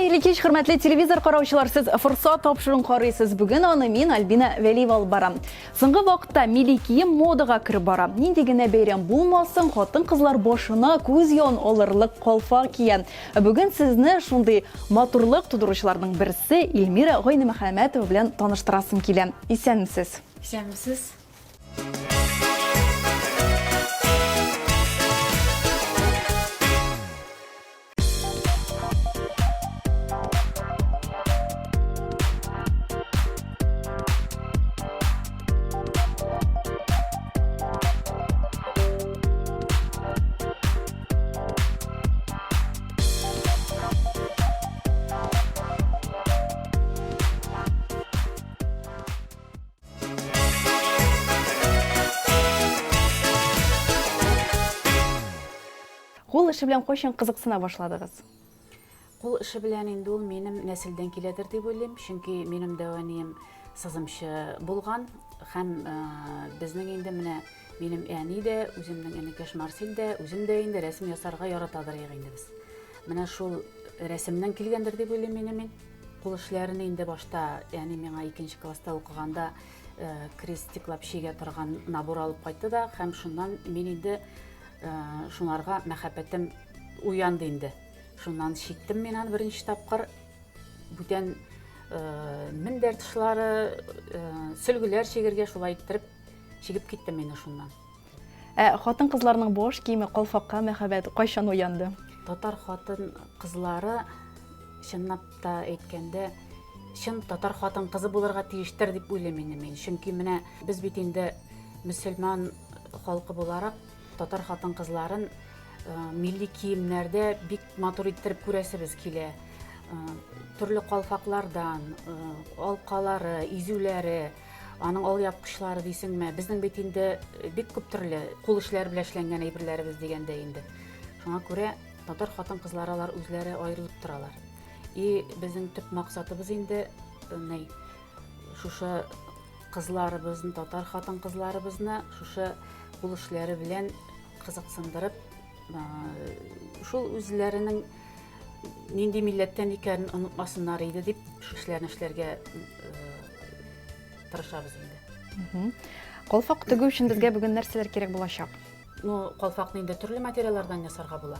Хайырлы кеш, хөрмәтле телевизор караучылар, сез форсат тапшыруын карыйсыз. Бүген аны мин Альбина Вәлиева алып барам. Соңгы вакытта милли кием модага кирип бара. Нинди генә бәйрәм булмасын, хатын-кызлар башына күз ян алырлык калфак кигән. Бүген сезне шундый матурлык тудыручыларның берсе Илмира Гайнымөхәммәтова белән таныштырасым килә. Исәнмесез? Исәнмесез? Кул эше белән кайчан кызыксына башладыгыз? Кул эше белән инде ул минем нәселдән киләдер дип уйлыйм, чөнки минем дәванием сызымчы булган һәм безнең инде менә минем әни дә, үземнең энекәш Марсил дә, үзем дә инде рәсем ясарга яратадыр инде без. Менә шул рәсемнән килгәндер дип уйлыйм мин. Кул эшләрен инде башта, ягъни миңа 2нче класста укыганда крестиклап чигә торган набор алып кайтты да, һәм шуннан мин инде шунарга мәхәббәтем уянды инде. Шуннан читтем мен аны беренче тапкыр. Бүтән мендәр тышлары, сөлгеләр чигергә шулай иттереп чигеп киттем мен шуннан. Хатын-кызларның баш киеме, калфакка мәхәббәт кайчан уянды? Татар хатын-кызлары чынлап та әйткәндә, чын татар хатын-кызы булырга тиештер дип уйлыйм мин. Чөнки менә без бит инде мөселман халкы буларак татар хатын-кызларын милли киемнәрдә бик матур иттереп күрәсебез килә. Төрле калфаклардан, алкалары, изүләре, аның алъяпкычлары дисеңме, безнең бит инде бик күп төрле кул эшләре белән эшләнгән әйберләребез дигәндә инде. Шуңа күрә татар хатын-кызлары алар үзләре аерылып торалар. И безнең төп максатыбыз инде шушы кызларыбызны, татар хатын-кызларыбызны шушы кул эшләре белән кызыксындырып, шул үзләренең нинди милләттән икәнен онытмасыннар иде дип эшләрне эшләргә тырышабыз инде. Калфак тегү өчен безгә бүген нәрсәләр кирәк булачак? Калфакны инде төрле материаллардан ясарга була.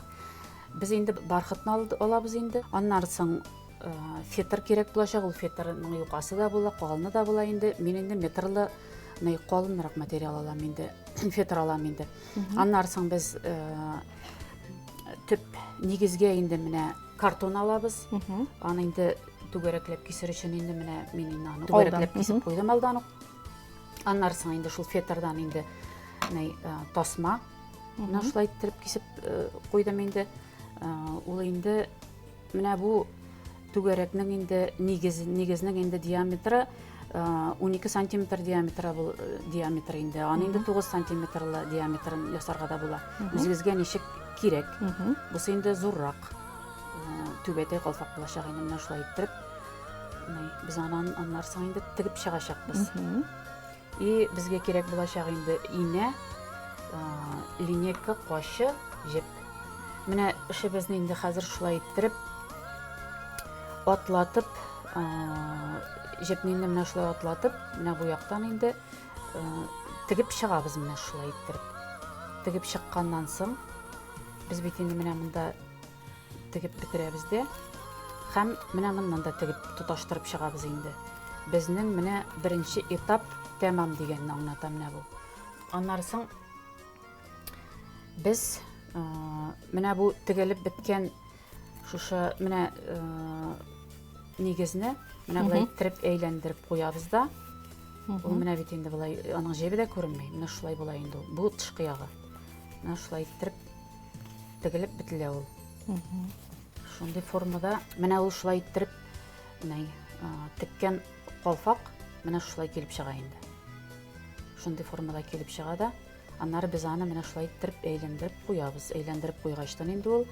Без инде бархытны алабыз инде. Аннан соң фетр кирәк булачак. Ул фетрның юкасы да була, калыны да була инде. Мин инде метрлы калынрак материал алам инде. Фетр алам инде. Аннан соң без төп нигезгә инде менә картон алабыз. Аны инде түгәрәкләп кисер өчен инде менә мин аны түгәрәкләп кисеп куйдым алдан ук. Аннан соң инде шул фетрдан инде тасма шулай иттереп кисеп куйдым инде. Ул инде менә бу түгәрәкнең инде нигезнең инде диаметры 12 сантиметр диаметр инде. Аны инде 9 сантиметрлы диаметрын ясарга да була. Үзегезгә ничек кирәк. Бусы инде зуррак. Түбәтәй калфак булачак инде менә шулай иттереп. Без аннан соң инде тигеп чыгачакбыз. И безгә кирәк булачак инде ине, линейка, кашы, җеп. Менә эшебезне инде хәзер шулай иттереп атлатып, җепне инде менә шулай атлатып, менә бу яктан инде тигеп чыгабыз менә шулай иттереп. Тигеп чыкканнан соң без бит инде менә монда тигеп бетерәбез дә, һәм менә моннан да тигеп тоташтырып чыгабыз инде. Безнең менә беренче этап тәмам дигәнне аңлата менә бу. Аннан соң без менә бу тигелеп беткән шушы менә нигезне менә булай иттереп әйләндереп куябыз да. Ул менә бит инде булай аның җебе дә күренмәй. Менә шулай була инде ул. Бу тышкы ягы. Менә шулай иттереп тигелеп бетелә ул. Шундый формада менә ул шулай иттереп теккән калфак менә шулай килеп чыга инде. Шундый формада килеп чыга да, аннары без аны менә шулай иттереп әйләндереп куябыз. Әйләндереп куйгачтан инде ул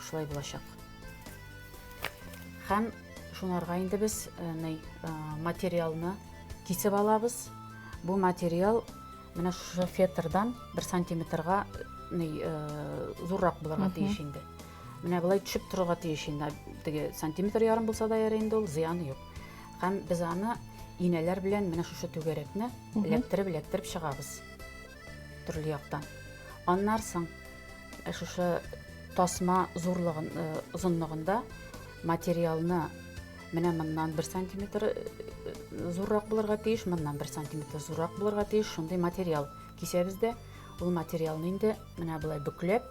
шулай булачак. Һәм шунарга инде без материалны кисеп алабыз. Бу материал менә шушы фетрдан 1 сантиметрга зуррак булырга тиеш инде. Менә булай төшеп торырга тиеш инде. Теге сантиметр ярым булса да ярый инде ул, зыяны юк. Һәм без аны инәләр белән менә шушы түгәрәкне эләктереп чыгабыз. Төрле яктан. Аннан соң шушы тасма зурлыгын, озынлыгында материалны менә моннан 1 сантиметр зуррак булырга тиеш, моннан 1 сантиметр зуррак булырга тиеш, шундый материал кисәбез дә, ул материалны инде менә булай бүкләп,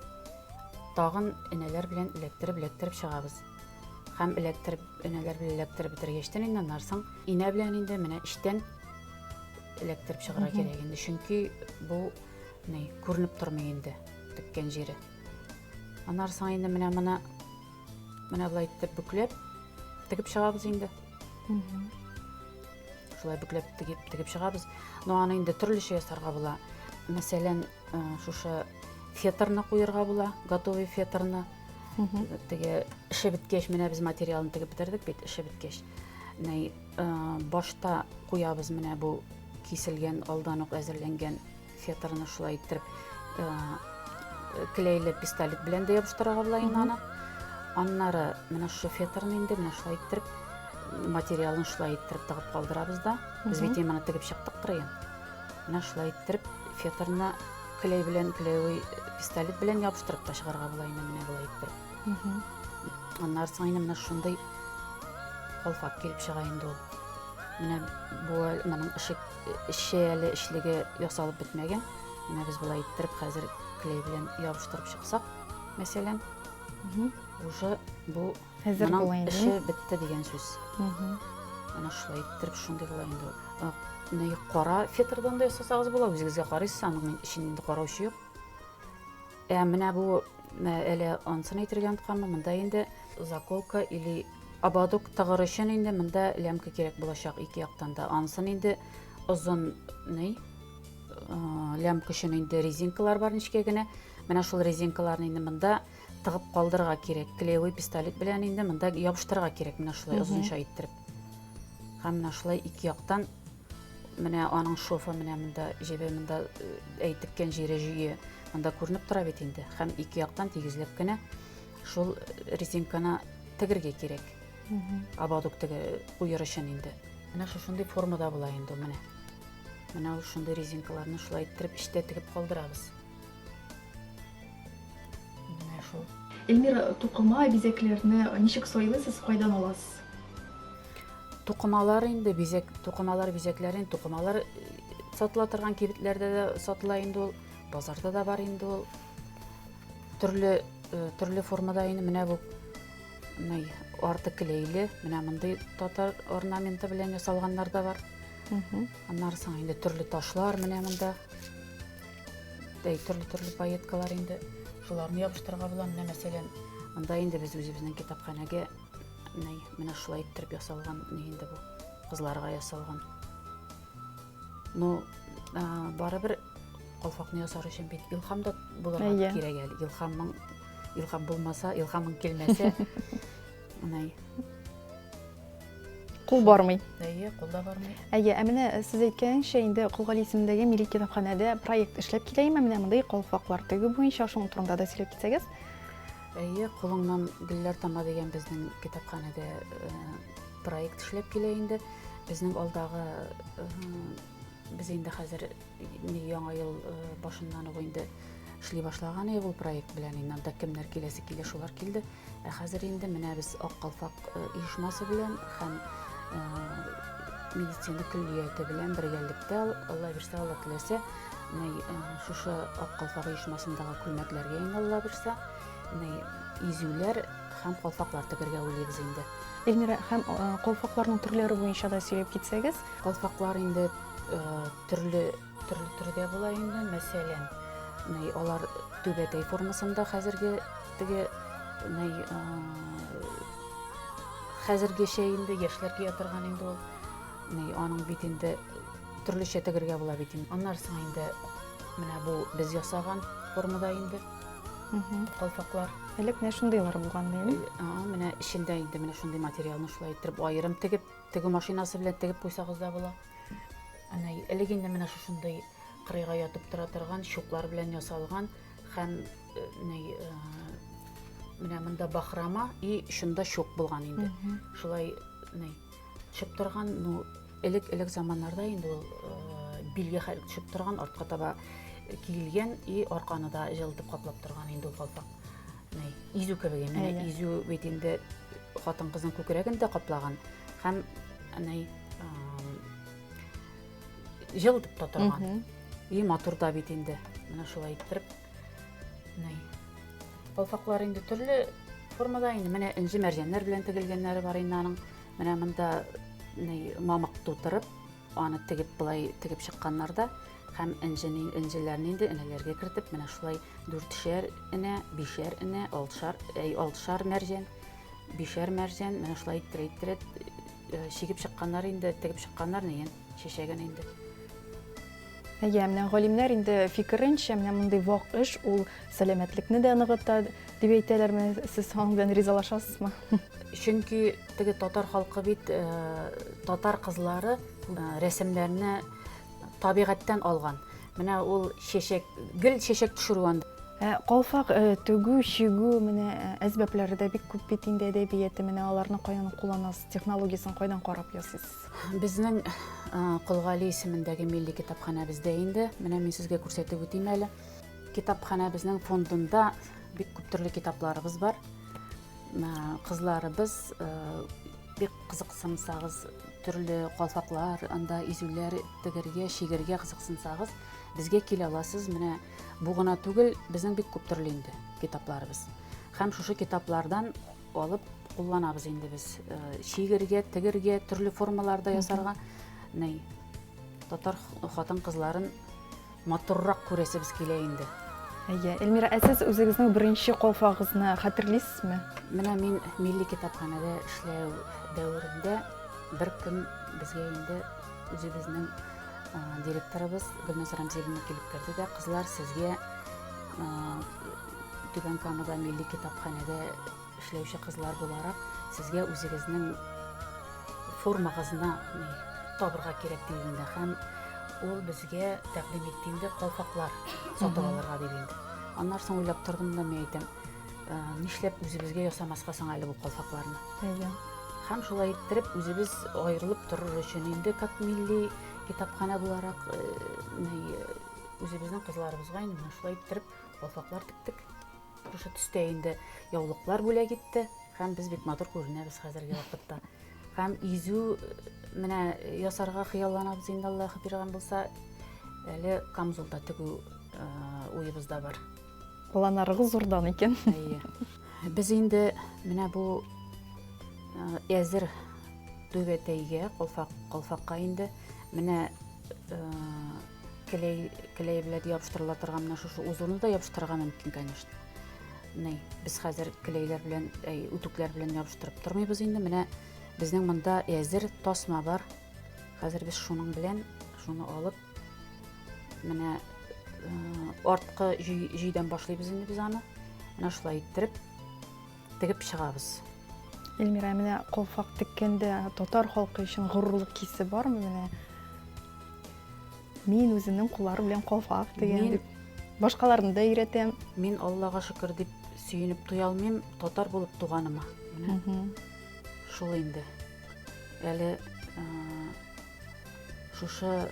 тагын инәләр белән эләктереп чыгабыз. Һәм инәләр белән эләктереп бетергәчтән инде аннан соң инә белән инде менә иштән эләктереп чыгарга кирәк инде. Чөнки бу күренеп тормый инде теккән җире. Аннан соң инде менә булай итеп бүкләп тегеп чыгабыз инде. Шулай бүкләп тегеп чыгабыз. Но аны инде төрлечә ясарга була. Мәсәлән, шушы фетрны куярга була, готовый фетрны. Теге эше биткәч менә без материалны тегеп бетердек бит, эше биткәч. Башта куябыз менә бу киселгән, алдан ук әзерләнгән фетрны шулай итеп клейле пистолет белән дә ябыштырырга була инде аны. Аннары менә шу фетрны инде менә шулай итеп материалын шулай итеп тыгып калдырабыз да. Без бит аны тегеп чыктык кырыен. Менә шулай итеп фетрны клей белән, клеевый пистолет белән ябыштырып та чыгарга була инде менә булай итеп. Аннан соң инде менә шундый калфак килеп чыга инде ул. Менә бу моның әле эшлеге ясалып бетмәгән. Менә без булай итеп хәзер клей белән ябыштырып чыксак, мәсәлән, уже бу моның эше бетте дигән сүз. Менә шулай итеп шундый була инде. Кара фетрдан да ясасагыз була, үзегезгә карыйсыз, аның ичендә караучы юк. Менә бу әле ансын әйтергә онытканмын, монда инде заколка или ободок тагыр өчен инде монда лямка кирәк булачак ике яктан да. Ансын инде озын лямка өчен инде резинкалар бар ничек генә. Менә шул резинкаларны инде монда тыгып калдырырга кирәк. Клеевый пистолет белән инде монда ябыштырырга кирәк, менә шулай озынча иттереп. Һәм менә шулай ике яктан менә аның шофы менә монда җебе монда әйтеккән җире җые монда күренеп тора бит инде. Һәм ике яктан тигезләп кенә шул резинканы тегергә кирәк. Ободок теге куер өчен инде. Менә шундый формада була инде менә. Менә ул шундый резинкаларны шулай итеп иштә тегеп калдырабыз. Менә шул. Эльмира, тукыма бизәкләрне ничек сайлыйсыз, кайдан аласыз? Тукымалар инде бизәкләрен тукымалар сатыла торган кибетләрдә дә сатыла инде ул, базарда да бар инде ул. Төрле формада инде менә бу арты клейле, менә мондый татар орнаменты белән ясалганнар да бар. Аннан соң инде төрле ташлар менә монда. Төрле пайеткалар инде шуларны ябыштырырга була. Менә мәсәлән, монда инде без үзебезнең китапханәгә менә шулай итеп ясалган инде бу кызларга ясалган. Ну, барыбер калфакны ясар өчен бит илһам да булырга кирәк әле. Илһам булмаса, илһамың килмәсә, Кул бармый. Кулда бармый. Менә сез әйткәнчә инде Кулгали исемендәге милли китапханәдә проект эшләп киләме? Менә мондай калфаклар тегү буенча шуның турында да сөйләп китсәгез. Кулыңнан гөлләр тама дигән безнең китапханәдә проект эшләп килә инде. Безнең алдагы без инде хәзер яңа ел башыннан ук инде эшли башлаган ул проект белән инде анда кемнәр килә шулар килде. Хәзер инде менә без Ак калфак оешмасы белән һәм медицина көллияте белән бергәлектә, Алла бирсә, Алла теләсә, шушы Ак калфак оешмасындагы күлмәкләргә инде Алла бирсә, изүләр һәм калфаклар тегергә уйлыйбыз инде. Эльмира, һәм калфакларның төрләре буенча да сөйләп китсәгез. Калфаклар инде төрле төрдә була инде. Мәсәлән, алар түбәтәй формасында хәзерге теге хәзергечә инде яшьләргә ятырган инде ул. Аның бит инде төрлечә тегергә була бит инде. Аннан соң инде менә бу без ясаган формада инде калфаклар. Элек менә шундыйлар булган инде. Менә ичендә инде менә шундый материалны шулай итеп аерым тегеп, тегү машинасы белән тегеп куйсагыз да була. Элек инде менә шундый кырыйга ятып тора торган щуклар белән ясалган һәм менә монда бахрама и шунда шок булган инде. Шулай төшеп торган, элек заманнарда инде ул билге төшеп торган, артка таба киелгән и арканы да җылытып каплап торган инде ул калфак. Изү кебек, менә изү бит инде хатын-кызның күкрәген дә каплаган һәм җылытып та торган. И матур да бит инде. Менә шулай иттереп, калфаклар инде төрле формада инде, менә инҗе мәрҗәннәр белән тегелгәннәре бар инде аның. Менә монда мамык тутырып, аны тегеп булай тегеп чыкканнар да, һәм инҗеләрне инде энәләргә кертеп, менә шулай 4шәр энә, 5шәр энә, 6шар мәрҗән, 5шәр мәрҗән, менә шулай иттереп чигеп чыкканнар инде, тегеп чыкканнар шешәгән инде. Менә галимнәр инде фикеренчә, менә мондай вак эш ул сәламәтлекне дә ныгыта дип әйтәләрме? Сез аның белән ризалашасызмы? Чөнки теге татар халкы бит, татар кызлары рәсемнәрне табигатьтән алган. Менә ул чәчәк, гел чәчәк төшерү. Калфак төгү, чигү, менә әсбәпләре дә бик күп бит инде әдәбияты, менә аларны кайдан кулланасыз, технологиясын кайдан карап ясыйсыз? Безнең Кылгали исемендәге милли китапханә бездә инде. Менә мин сезгә күрсәтеп үтим әле. Китапханә безнең фондында бик күп төрле китапларыбыз бар. Кызларыбыз бик кызыксынсагыз, төрле калфаклар, анда изүләр тегергә, шигергә кызыксынсагыз, безгә килә аласыз. Менә бу гына түгел, безнең бик күп төрле инде китапларыбыз. Һәм шушы китаплардан алып кулланабыз инде без. Шигергә, тегергә, төрле формаларда ясарга. Татар хатын-кызларын матуррак күрәсебез килә инде. Эльмира, сез үзегезнең беренче калфагызны хәтерлисезме? Менә мин милли китапханәдә эшләү дәверендә бер көн безгә инде үзебезнең директорыбыз Гөлназ Рамзиевна килеп керде дә, кызлар, сезгә Түбән Камада милли китапханәдә эшләүче кызлар буларак, сезгә үзегезнең формагызны табырга кирәк дигәндә, һәм ул безгә тәкъдим иткәндә калфаклар сатып алырга дигәндә. Аннан соң уйлап тордым да, мен әйтәм, нишләп үзебезгә ясамаска соң әле бу калфакларны? Һәм шулай иттереп, үзебез аерылып торыр өчен инде, как милли китапханә буларак, үзебезнең кызларыбызга инде шулай иттереп калфаклар тиктек. Шушы төстә инде яулыклар бүләк итте, һәм без бик матур күренәбез хәзерге вакытта. Һәм изү менә ясарга хыялланабыз инде, Аллаһ биргән булса, әле камзулда тегү уебызда бар. Планнарыгыз зурдан икән. Без инде менә бу әзер түбәтәйгә, калфакка инде менә клей белән ябыштырыла торган, менә шушы узуны да ябыштырырга мөмкин, конечно. Без хәзер клейлар белән, үтүкләр белән ябыштырып тормыйбыз инде. Менә безнең монда әзер тасма бар. Хәзер без шуның белән шуны алып, менә арткы җөйдән башлыйбыз инде без аны. Менә шулай иттереп тегеп чыгабыз. Эльмира, менә калфак теккәндә татар халкы өчен горурлык хисе бармы? Менә мин үземнең куллары белән калфак тегәм дип, башкаларны да өйрәтәм. Мин Аллага шөкер дип сөенеп туя алмыйм, татар булып туганыма. Шул инде. Әле шушы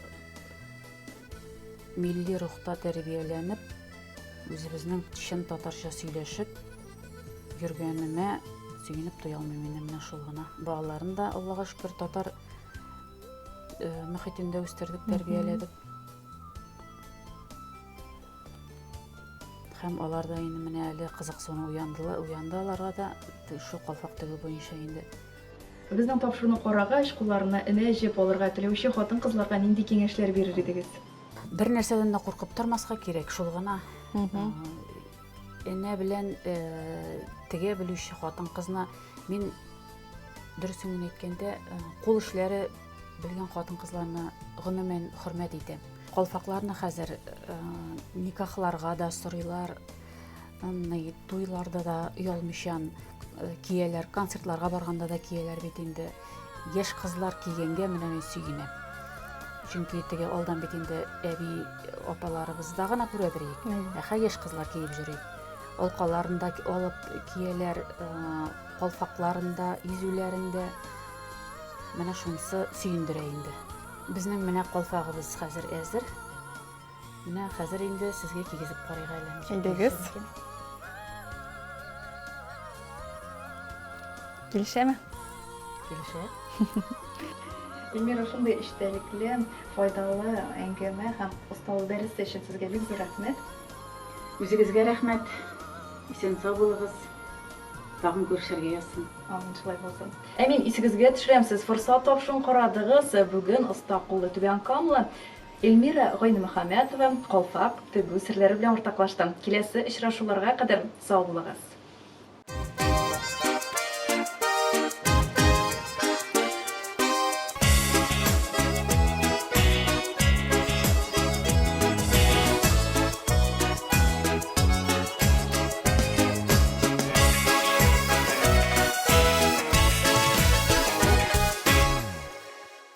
милли рухта тәрбияләнеп, үзебезнең чын татарча сөйләшеп йөргәнемә сөенеп туя алмыйм инде. Менә шул гына. Балаларны да Аллага шөкер татар мөхитендә үстердек, тәрбияләдек. Һәм алар да инде менә әле кызыксыну уянды аларга да шул калфак тегү буенча инде. Безнең тапшыруны карагач, кулларына энә җеп алырга теләүче хатын-кызларга нинди киңәшләр бирер идегез? Бер нәрсәдән дә куркып тормаска кирәк, шул гына. Энә белән тегә белүче хатын-кызны мин дөресен әйткәндә, кул эшләре белгән хатын-кызларны гомумән хөрмәт итәм. Калфакларны хәзер никахларга да сорыйлар, туйларда да оялмыйчан кияләр, концертларга барганда да кияләр бит инде. Яшь кызлар кигәнгә менә мин сөенәм. Чөнки теге алдан бит инде әби апаларыбызда гына күрәдер идек. Яшь кызлар киеп йөри. олкаларында алып киелер, колфакларында, изүләрендә. Менә шунысы сөендерә инде. Безнең менә колфагыбыз хәзер әзер. Менә хәзер инде сезгә кигезеп карыйга әйләнеп. Әйдәгез. Килешәме? Килешә. Эльмира, шундай эчтәлекле, файдалы әңгәмә һәм осталык дәресе өчен сезгә бик зур рәхмәт. Үзегезгә рәхмәт. Исән сау булыгыз. Тагын күрешергә язсын. Амин, шулай булсын. Мин исегезгә төшерәм, сез форсат тапшырын карадыгыз. Бүген оста куллы түбән камлы Эльмира Гайнмөхәммәтова калфак тегү серләре белән уртаклашты. Киләсе очрашуларга кадәр сау булыгыз.